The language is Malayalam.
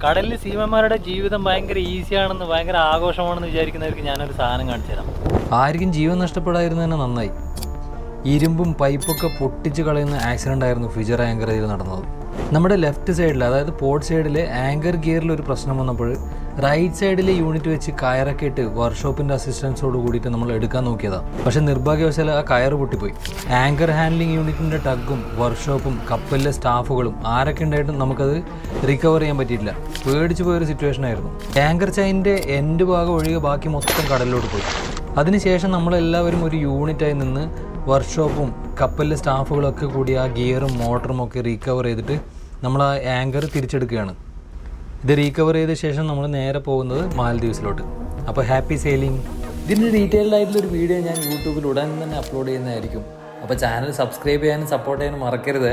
കടലിൽ സീമന്മാരുടെ ജീവിതം ഭയങ്കര ഈസിയാണെന്ന് ഭയങ്കര ആഘോഷമാണെന്ന് വിചാരിക്കുന്നവർക്ക് ഞാനൊരു സാധനം കാണിച്ചു തരാം. ആർക്കും ജീവൻ നഷ്ടപ്പെടായിരുന്നു തന്നെ നന്നായി. ഇരുമ്പും പൈപ്പൊക്കെ പൊട്ടിച്ച് കളയുന്ന ആക്സിഡൻ്റ് ആയിരുന്നു ഫിജർ ആങ്കറിൽ നടന്നത്. നമ്മുടെ ലെഫ്റ്റ് സൈഡിൽ, അതായത് പോർട്ട് സൈഡിൽ ആങ്കർ ഗിയറിൽ ഒരു പ്രശ്നം വന്നപ്പോൾ റൈറ്റ് സൈഡിലെ യൂണിറ്റ് വെച്ച് കയറൊക്കെ ഇട്ട് വർക്ക്ഷോപ്പിൻ്റെ അസിസ്റ്റൻസോട് കൂടിയിട്ട് നമ്മൾ എടുക്കാൻ നോക്കിയതാണ്. പക്ഷേ നിർഭാഗ്യവശാൽ ആ കയറ് പൊട്ടിപ്പോയി. ആങ്കർ ഹാൻഡ്ലിംഗ് യൂണിറ്റിൻ്റെ ടഗും വർക്ക്ഷോപ്പും കപ്പലിലെ സ്റ്റാഫുകളും ആരൊക്കെ ഉണ്ടായിട്ടും നമുക്കത് റിക്കവർ ചെയ്യാൻ പറ്റിയിട്ടില്ല. പേടിച്ചു പോയൊരു സിറ്റുവേഷൻ ആയിരുന്നു. ആങ്കർ ചെയിൻ്റെ എൻഡ് ഭാഗം ഒഴികെ ബാക്കി മൊത്തം കടലിലോട്ട് പോയി. അതിനുശേഷം നമ്മളെല്ലാവരും ഒരു യൂണിറ്റായി നിന്ന് വർക്ക്ഷോപ്പും കപ്പലിലെ സ്റ്റാഫുകളൊക്കെ കൂടി ആ ഗിയറും മോട്ടറും ഒക്കെ റീകവർ ചെയ്തിട്ട് നമ്മൾ ആ ആങ്കർ തിരിച്ചെടുക്കുകയാണ്. ഇത് റീകവർ ചെയ്ത ശേഷം നമ്മൾ നേരെ പോകുന്നത് മാലദ്വീപ്സിലോട്ട്. അപ്പോൾ ഹാപ്പി സെയിലിംഗ്. ഇതിൻ്റെ ഡീറ്റെയിൽഡ് ആയിട്ടുള്ളൊരു വീഡിയോ ഞാൻ യൂട്യൂബിൽ ഉടൻ തന്നെ അപ്ലോഡ് ചെയ്യുന്നതായിരിക്കും. അപ്പോൾ ചാനൽ സബ്സ്ക്രൈബ് ചെയ്യാനും സപ്പോർട്ട് ചെയ്യാനും മറക്കരുത്.